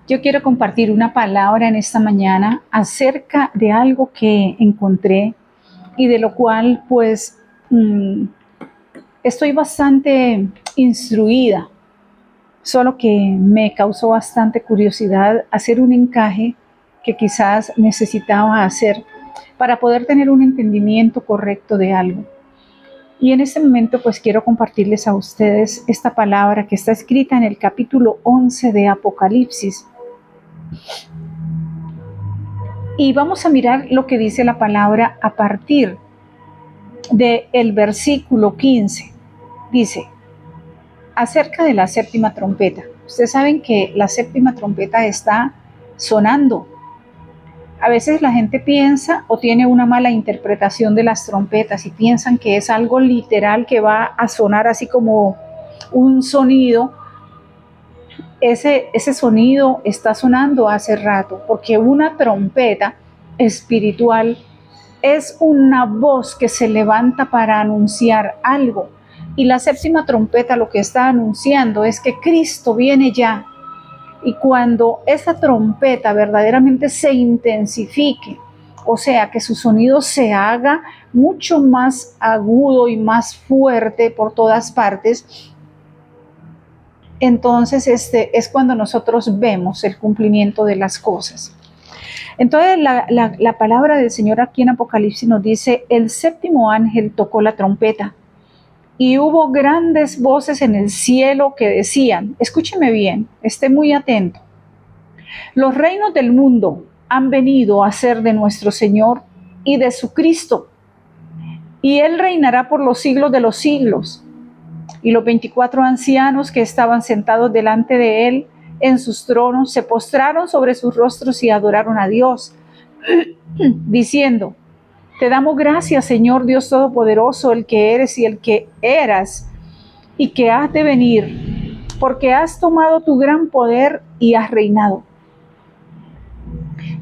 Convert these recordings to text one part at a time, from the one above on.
Yo quiero compartir una palabra en esta mañana acerca de algo que encontré y de lo cual pues estoy bastante instruida, solo que me causó bastante curiosidad hacer un encaje que quizás necesitaba hacer para poder tener un entendimiento correcto de algo. Y en este momento pues quiero compartirles a ustedes esta palabra que está escrita en el capítulo 11 de Apocalipsis. Y vamos a mirar lo que dice la palabra a partir del versículo 15. Dice, acerca de la séptima trompeta. Ustedes saben que la séptima trompeta está sonando. A veces la gente piensa o tiene una mala interpretación de las trompetas y piensan que es algo literal que va a sonar así como un sonido. Ese sonido está sonando hace rato, porque una trompeta espiritual es una voz que se levanta para anunciar algo. Y la séptima trompeta lo que está anunciando es que Cristo viene ya. Y cuando esa trompeta verdaderamente se intensifique, o sea, que su sonido se haga mucho más agudo y más fuerte por todas partes, entonces es cuando nosotros vemos el cumplimiento de las cosas. Entonces la palabra del Señor aquí en Apocalipsis nos dice, el séptimo ángel tocó la trompeta y hubo grandes voces en el cielo que decían, escúcheme bien, esté muy atento, los reinos del mundo han venido a ser de nuestro Señor y de su Cristo, y Él reinará por los siglos de los siglos. Y los 24 ancianos que estaban sentados delante de Él en sus tronos se postraron sobre sus rostros y adoraron a Dios, diciendo, te damos gracias, Señor Dios Todopoderoso, el que eres y el que eras y que has de venir, porque has tomado tu gran poder y has reinado.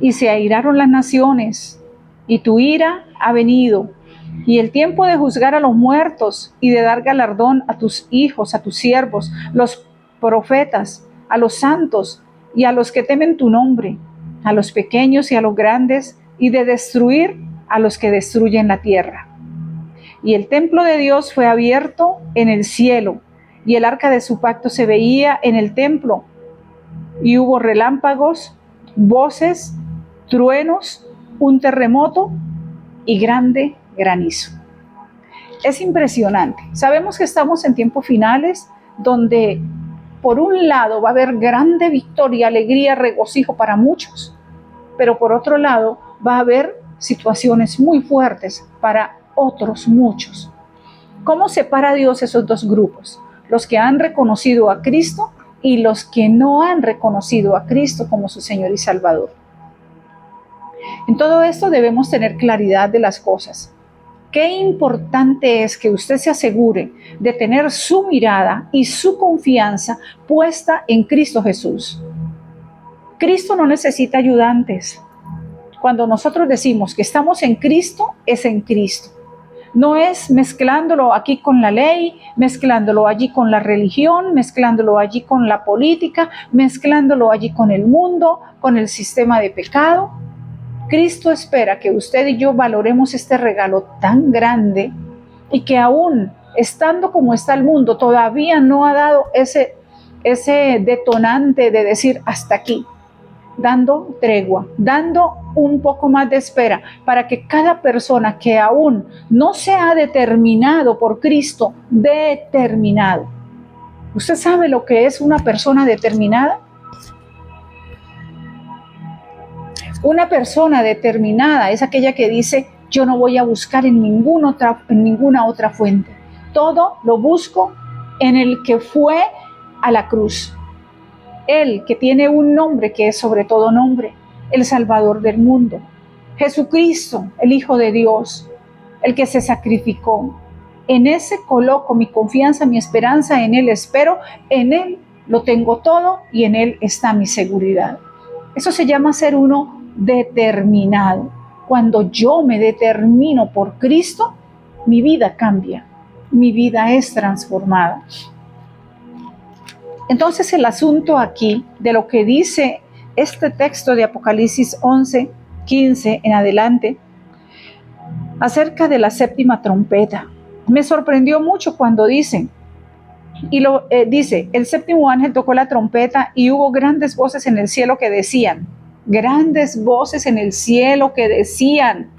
Y se airaron las naciones, y tu ira ha venido, y el tiempo de juzgar a los muertos y de dar galardón a tus hijos, a tus siervos, los profetas, a los santos y a los que temen tu nombre, a los pequeños y a los grandes, y de destruir a los que destruyen la tierra. Y el templo de Dios fue abierto en el cielo, y el arca de su pacto se veía en el templo, y hubo relámpagos, voces, truenos, un terremoto y grande granizo. Es impresionante. Sabemos que estamos en tiempos finales donde por un lado va a haber grande victoria, alegría, regocijo para muchos, pero por otro lado va a haber situaciones muy fuertes para otros muchos. ¿Cómo separa Dios esos dos grupos? Los que han reconocido a Cristo y los que no han reconocido a Cristo como su Señor y Salvador. En todo esto debemos tener claridad de las cosas. Qué importante es que usted se asegure de tener su mirada y su confianza puesta en Cristo Jesús. Cristo no necesita ayudantes. Cuando nosotros decimos que estamos en Cristo, es en Cristo. No es mezclándolo aquí con la ley, mezclándolo allí con la religión, mezclándolo allí con la política, mezclándolo allí con el mundo, con el sistema de pecado. Cristo espera que usted y yo valoremos este regalo tan grande y que aún estando como está el mundo, todavía no ha dado ese detonante de decir hasta aquí, dando tregua, dando un poco más de espera para que cada persona que aún no se ha determinado por Cristo, determinado. ¿Usted sabe lo que es una persona determinada? Una persona determinada es aquella que dice, yo no voy a buscar en ninguna otra fuente. Todo lo busco en el que fue a la cruz. Él que tiene un nombre que es sobre todo nombre, el Salvador del mundo. Jesucristo, el Hijo de Dios, el que se sacrificó. En ese coloco mi confianza, mi esperanza, en Él espero, en Él lo tengo todo y en Él está mi seguridad. Eso se llama ser uno determinado. Cuando yo me determino por Cristo, mi vida cambia, mi vida es transformada. Entonces el asunto aquí de lo que dice este texto de Apocalipsis 11:15 en adelante, acerca de la séptima trompeta. Me sorprendió mucho cuando dice, dice, el séptimo ángel tocó la trompeta y hubo grandes voces en el cielo que decían, grandes voces en el cielo que decían,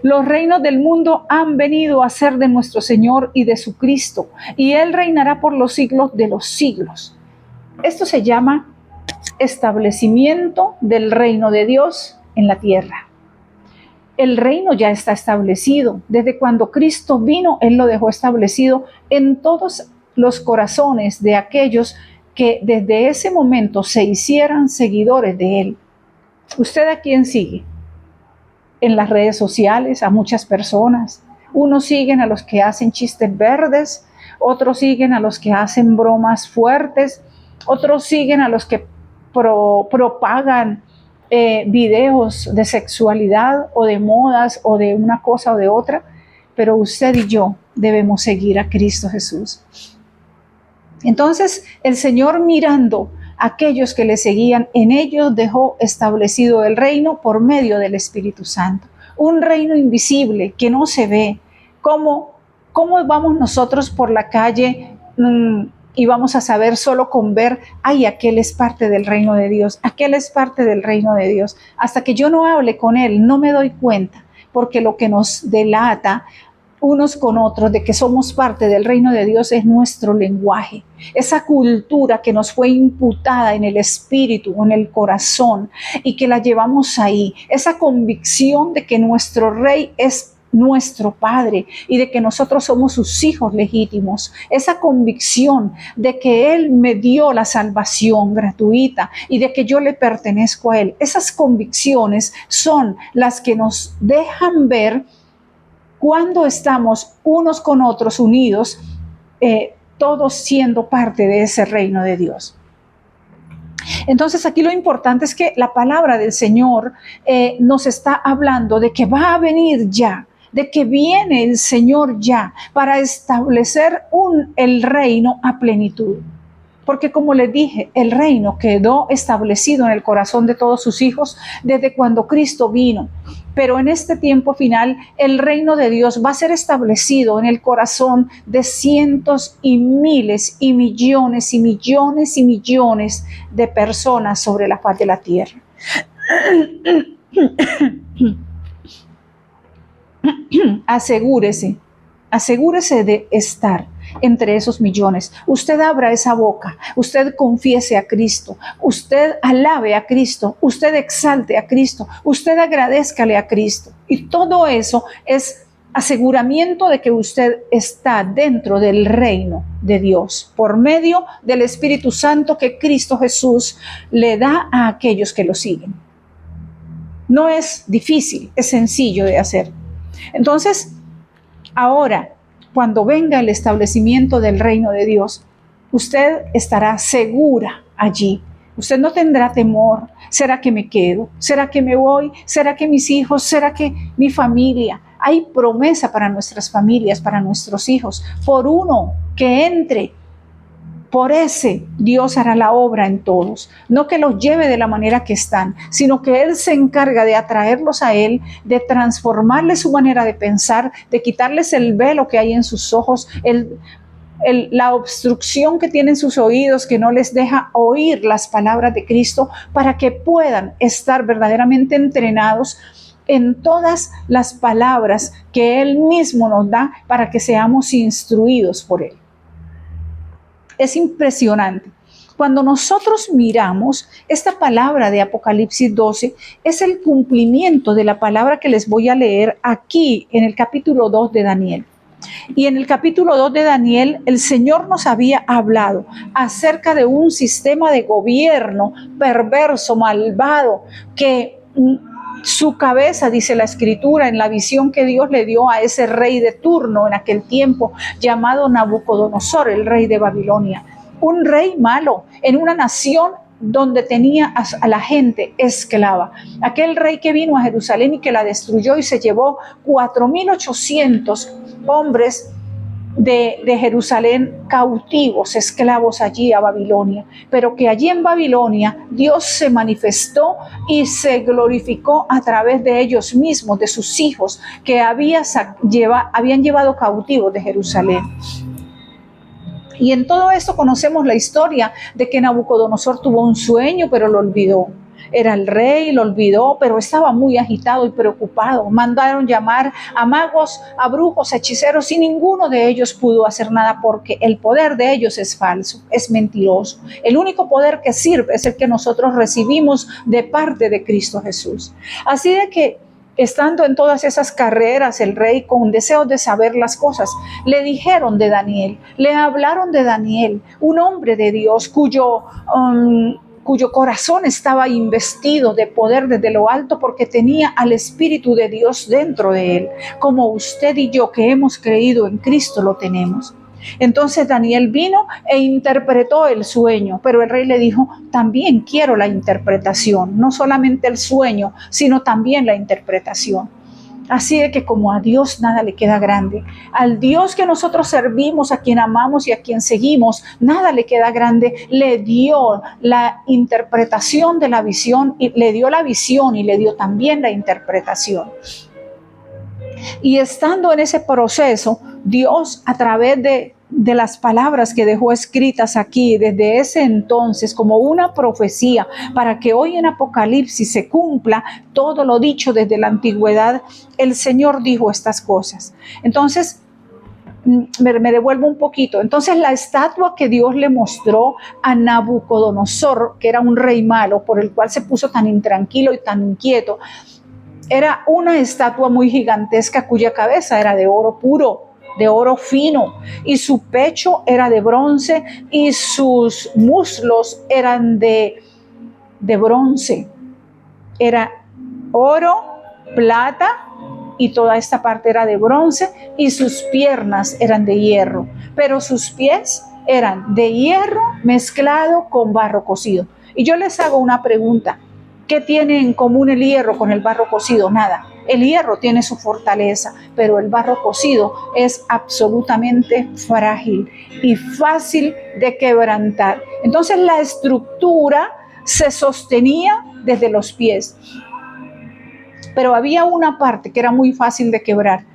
los reinos del mundo han venido a ser de nuestro Señor y de su Cristo, y Él reinará por los siglos de los siglos. Esto se llama establecimiento del reino de Dios en la tierra. El reino ya está establecido. Desde cuando Cristo vino, Él lo dejó establecido en todos los corazones de aquellos que desde ese momento se hicieran seguidores de Él. ¿Usted a quién sigue? En las redes sociales, a muchas personas. Unos siguen a los que hacen chistes verdes, otros siguen a los que hacen bromas fuertes, otros siguen a los que propagan videos de sexualidad o de modas o de una cosa o de otra, pero usted y yo debemos seguir a Cristo Jesús. Entonces el Señor, mirando a aquellos que le seguían, en ellos dejó establecido el reino por medio del Espíritu Santo, un reino invisible que no se ve. ¿Cómo vamos nosotros por la calle y vamos a saber solo con ver, ay, aquel es parte del reino de Dios, aquel es parte del reino de Dios? Hasta que yo no hable con él, no me doy cuenta, porque lo que nos delata unos con otros de que somos parte del reino de Dios es nuestro lenguaje, esa cultura que nos fue imputada en el espíritu, en el corazón, y que la llevamos ahí, esa convicción de que nuestro rey es nuestro Padre y de que nosotros somos sus hijos legítimos, esa convicción de que Él me dio la salvación gratuita y de que yo le pertenezco a Él. Esas convicciones son las que nos dejan ver cuando estamos unos con otros unidos, todos siendo parte de ese reino de Dios. Entonces aquí lo importante es que la palabra del Señor nos está hablando de que va a venir ya, de que viene el Señor ya para establecer el reino a plenitud. Porque como les dije, el reino quedó establecido en el corazón de todos sus hijos desde cuando Cristo vino. Pero en este tiempo final, el reino de Dios va a ser establecido en el corazón de cientos y miles y millones y millones y millones de personas sobre la faz de la tierra. Asegúrese de estar entre esos millones. Usted abra esa boca, usted confiese a Cristo, usted alabe a Cristo, usted exalte a Cristo, usted agradézcale a Cristo. Y todo eso es aseguramiento de que usted está dentro del reino de Dios por medio del Espíritu Santo que Cristo Jesús le da a aquellos que lo siguen. No es difícil, es sencillo de hacer. Entonces, ahora, cuando venga el establecimiento del reino de Dios, usted estará segura allí. Usted no tendrá temor. ¿Será que me quedo? ¿Será que me voy? ¿Será que mis hijos? ¿Será que mi familia? Hay promesa para nuestras familias, para nuestros hijos. Por uno que entre, por ese Dios hará la obra en todos. No que los lleve de la manera que están, sino que Él se encarga de atraerlos a Él, de transformarles su manera de pensar, de quitarles el velo que hay en sus ojos, la obstrucción que tienen sus oídos que no les deja oír las palabras de Cristo, para que puedan estar verdaderamente entrenados en todas las palabras que Él mismo nos da para que seamos instruidos por Él. Es impresionante. Cuando nosotros miramos esta palabra de Apocalipsis 12, es el cumplimiento de la palabra que les voy a leer aquí en el capítulo 2 de Daniel. Y en el capítulo 2 de Daniel, el Señor nos había hablado acerca de un sistema de gobierno perverso, malvado, que su cabeza, dice la Escritura, en la visión que Dios le dio a ese rey de turno en aquel tiempo, llamado Nabucodonosor, el rey de Babilonia. Un rey malo en una nación donde tenía a la gente esclava. Aquel rey que vino a Jerusalén y que la destruyó y se llevó 4,800 hombres de Jerusalén cautivos, esclavos allí a Babilonia, pero que allí en Babilonia Dios se manifestó y se glorificó a través de ellos mismos, de sus hijos que habían llevado cautivos de Jerusalén. Y en todo esto conocemos la historia de que Nabucodonosor tuvo un sueño, pero lo olvidó. Era el rey, lo olvidó, pero estaba muy agitado y preocupado. Mandaron llamar a magos, a brujos, a hechiceros, y ninguno de ellos pudo hacer nada porque el poder de ellos es falso, es mentiroso. El único poder que sirve es el que nosotros recibimos de parte de Cristo Jesús. Así de que, estando en todas esas carreras, el rey, con deseos de saber las cosas, le dijeron de Daniel, le hablaron de Daniel, un hombre de Dios cuyo corazón estaba investido de poder desde lo alto, porque tenía al Espíritu de Dios dentro de él, como usted y yo que hemos creído en Cristo lo tenemos. Entonces Daniel vino e interpretó el sueño, pero el rey le dijo: también quiero la interpretación, no solamente el sueño, sino también la interpretación. Así de que como a Dios nada le queda grande, al Dios que nosotros servimos, a quien amamos y a quien seguimos, nada le queda grande. Le dio la interpretación de la visión, y le dio la visión y le dio también la interpretación. Y estando en ese proceso, Dios, a través de las palabras que dejó escritas aquí desde ese entonces como una profecía, para que hoy en Apocalipsis se cumpla todo lo dicho desde la antigüedad, el Señor dijo estas cosas. Entonces, me devuelvo un poquito. Entonces, la estatua que Dios le mostró a Nabucodonosor, que era un rey malo, por el cual se puso tan intranquilo y tan inquieto, era una estatua muy gigantesca cuya cabeza era de oro puro, de oro fino, y su pecho era de bronce y sus muslos eran de bronce. Era oro, plata, y toda esta parte era de bronce, y sus piernas eran de hierro, pero sus pies eran de hierro mezclado con barro cocido. Y yo les hago una pregunta: ¿qué tiene en común el hierro con el barro cocido? Nada. El hierro tiene su fortaleza, pero el barro cocido es absolutamente frágil y fácil de quebrantar. Entonces la estructura se sostenía desde los pies, pero había una parte que era muy fácil de quebrar,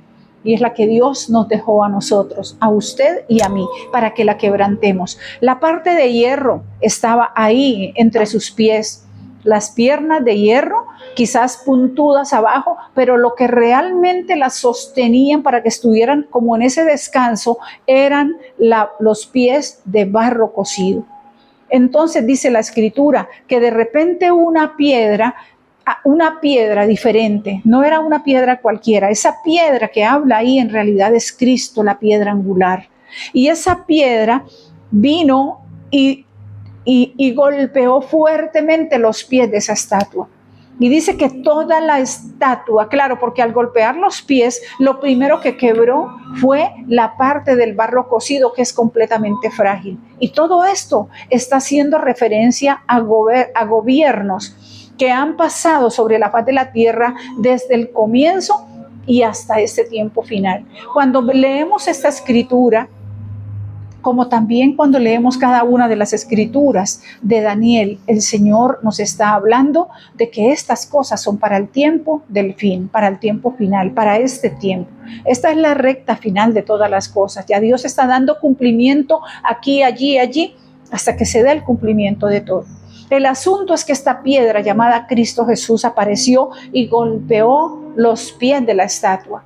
y es la que Dios nos dejó a nosotros, a usted y a mí, para que la quebrantemos. La parte de hierro estaba ahí entre sus pies, las piernas de hierro, quizás puntudas abajo, pero lo que realmente las sostenían para que estuvieran como en ese descanso eran los pies de barro cocido. Entonces dice la Escritura que de repente una piedra diferente, no era una piedra cualquiera, esa piedra que habla ahí en realidad es Cristo, la piedra angular. Y esa piedra vino y golpeó fuertemente los pies de esa estatua. Y dice que toda la estatua, claro, porque al golpear los pies, lo primero que quebró fue la parte del barro cocido, que es completamente frágil. Y todo esto está haciendo referencia a gobiernos que han pasado sobre la faz de la tierra desde el comienzo y hasta este tiempo final. Cuando leemos esta escritura, como también cuando leemos cada una de las escrituras de Daniel, el Señor nos está hablando de que estas cosas son para el tiempo del fin, para el tiempo final, para este tiempo. Esta es la recta final de todas las cosas. Ya Dios está dando cumplimiento aquí, allí, allí, hasta que se dé el cumplimiento de todo. El asunto es que esta piedra llamada Cristo Jesús apareció y golpeó los pies de la estatua.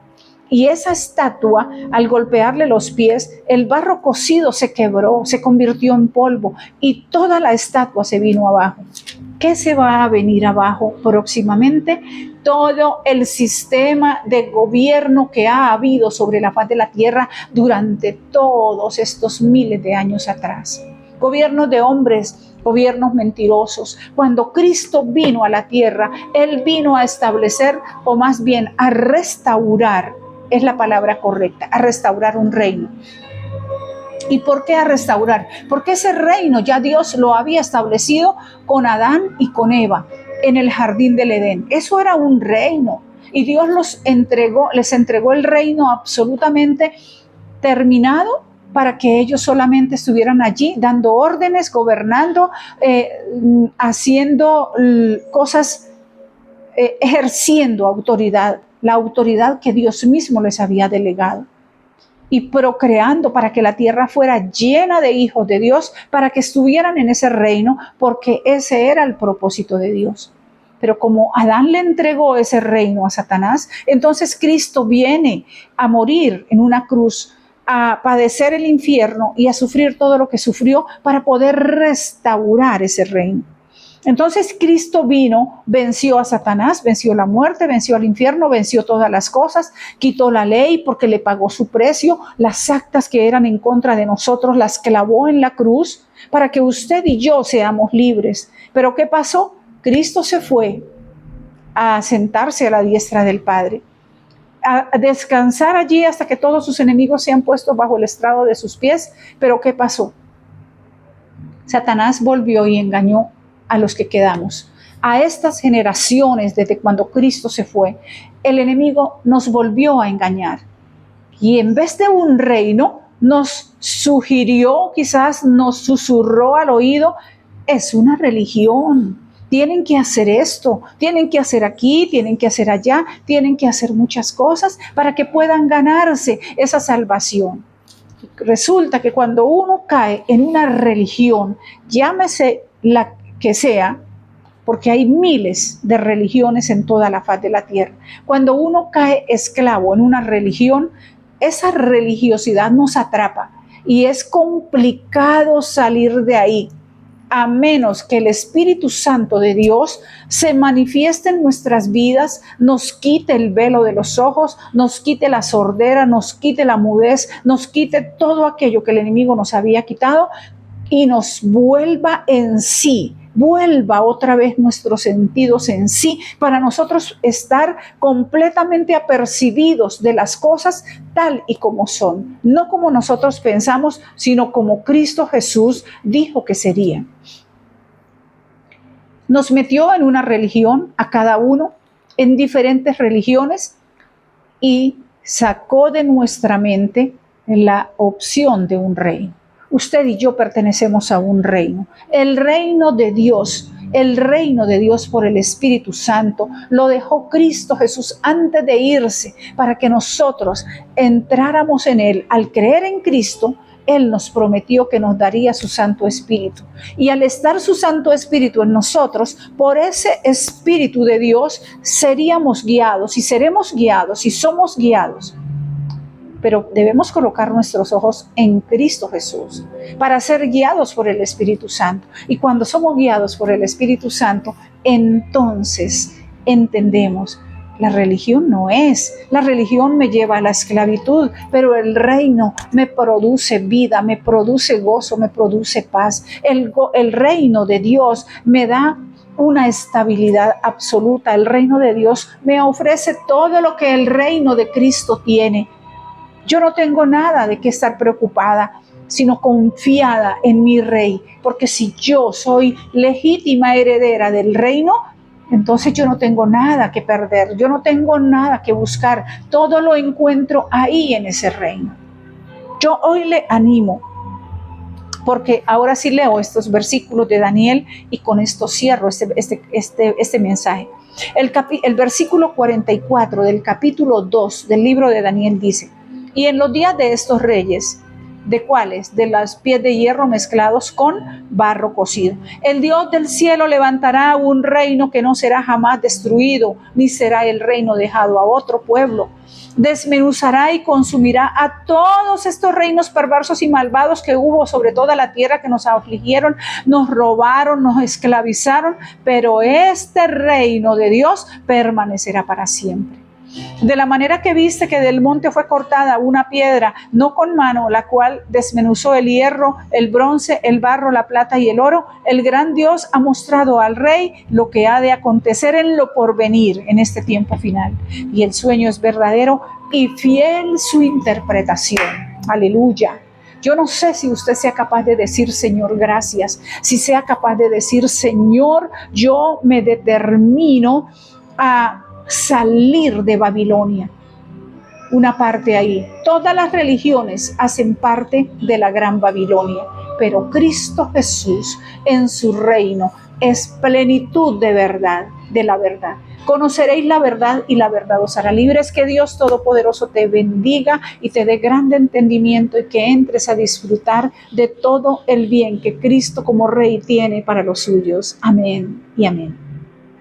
Y esa estatua, al golpearle los pies, el barro cocido se quebró, se convirtió en polvo y toda la estatua se vino abajo. ¿Qué se va a venir abajo próximamente? Todo el sistema de gobierno que ha habido sobre la faz de la tierra durante todos estos miles de años atrás. Gobiernos de hombres, gobiernos mentirosos. Cuando Cristo vino a la tierra, Él vino a establecer, o más bien a restaurar, es la palabra correcta, a restaurar un reino. ¿Y por qué a restaurar? Porque ese reino ya Dios lo había establecido con Adán y con Eva en el jardín del Edén. Eso era un reino y Dios les entregó el reino absolutamente terminado para que ellos solamente estuvieran allí dando órdenes, gobernando, haciendo cosas, ejerciendo autoridad, la autoridad que Dios mismo les había delegado, y procreando para que la tierra fuera llena de hijos de Dios, para que estuvieran en ese reino, porque ese era el propósito de Dios. Pero como Adán le entregó ese reino a Satanás, entonces Cristo viene a morir en una cruz, a padecer el infierno y a sufrir todo lo que sufrió para poder restaurar ese reino. Entonces Cristo vino, venció a Satanás, venció la muerte, venció al infierno, venció todas las cosas, quitó la ley porque le pagó su precio, las actas que eran en contra de nosotros las clavó en la cruz para que usted y yo seamos libres. Pero ¿qué pasó? Cristo se fue a sentarse a la diestra del Padre, a descansar allí hasta que todos sus enemigos sean puestos bajo el estrado de sus pies. Pero ¿qué pasó? Satanás volvió y engañó a los que quedamos. A estas generaciones desde cuando Cristo se fue, el enemigo nos volvió a engañar. Y en vez de un reino, nos sugirió, quizás nos susurró al oído, es una religión. Tienen que hacer esto, tienen que hacer aquí, tienen que hacer allá, tienen que hacer muchas cosas para que puedan ganarse esa salvación. Resulta que cuando uno cae en una religión, llámese la que sea, porque hay miles de religiones en toda la faz de la tierra, cuando uno cae esclavo en una religión, esa religiosidad nos atrapa y es complicado salir de ahí, a menos que el Espíritu Santo de Dios se manifieste en nuestras vidas, nos quite el velo de los ojos, nos quite la sordera, nos quite la mudez, nos quite todo aquello que el enemigo nos había quitado y nos vuelva en sí, vuelva otra vez nuestros sentidos en sí, para nosotros estar completamente apercibidos de las cosas tal y como son, no como nosotros pensamos, sino como Cristo Jesús dijo que serían. Nos metió en una religión a cada uno, en diferentes religiones, y sacó de nuestra mente la opción de un reino. Usted y yo pertenecemos a un reino, el reino de Dios. El reino de Dios por el Espíritu Santo lo dejó Cristo Jesús antes de irse para que nosotros entráramos en él. Al creer en Cristo, Él nos prometió que nos daría su Santo Espíritu. Y al estar su Santo Espíritu en nosotros, por ese Espíritu de Dios seríamos guiados y seremos guiados y somos guiados. Pero debemos colocar nuestros ojos en Cristo Jesús para ser guiados por el Espíritu Santo. Y cuando somos guiados por el Espíritu Santo, entonces entendemos, la religión no es. La religión me lleva a la esclavitud, pero el reino me produce vida, me produce gozo, me produce paz. El reino de Dios me da una estabilidad absoluta. El reino de Dios me ofrece todo lo que el reino de Cristo tiene. Yo no tengo nada de qué estar preocupada, sino confiada en mi Rey, porque si yo soy legítima heredera del reino, entonces yo no tengo nada que perder, yo no tengo nada que buscar, todo lo encuentro ahí en ese reino. Yo hoy le animo, porque ahora sí leo estos versículos de Daniel y con esto cierro este mensaje. El versículo 44 del capítulo 2 del libro de Daniel dice: y en los días de estos reyes, ¿de cuáles? De los pies de hierro mezclados con barro cocido. El Dios del cielo levantará un reino que no será jamás destruido, ni será el reino dejado a otro pueblo. Desmenuzará y consumirá a todos estos reinos perversos y malvados que hubo sobre toda la tierra, que nos afligieron, nos robaron, nos esclavizaron, pero este reino de Dios permanecerá para siempre. De la manera que viste que del monte fue cortada una piedra, no con mano, la cual desmenuzó el hierro, el bronce, el barro, la plata y el oro, el gran Dios ha mostrado al rey lo que ha de acontecer en lo porvenir, en este tiempo final. Y el sueño es verdadero y fiel su interpretación. Aleluya. Yo no sé si usted sea capaz de decir: Señor, gracias. Si sea capaz de decir: Señor, yo me determino a salir de Babilonia. una parte ahí. Todas las religiones hacen parte de la gran Babilonia, pero Cristo Jesús en su reino es plenitud de verdad, de la verdad. Conoceréis la verdad y la verdad os hará libres. Que Dios Todopoderoso te bendiga y te dé grande entendimiento y que entres a disfrutar de todo el bien que Cristo como Rey tiene para los suyos. Amén y amén.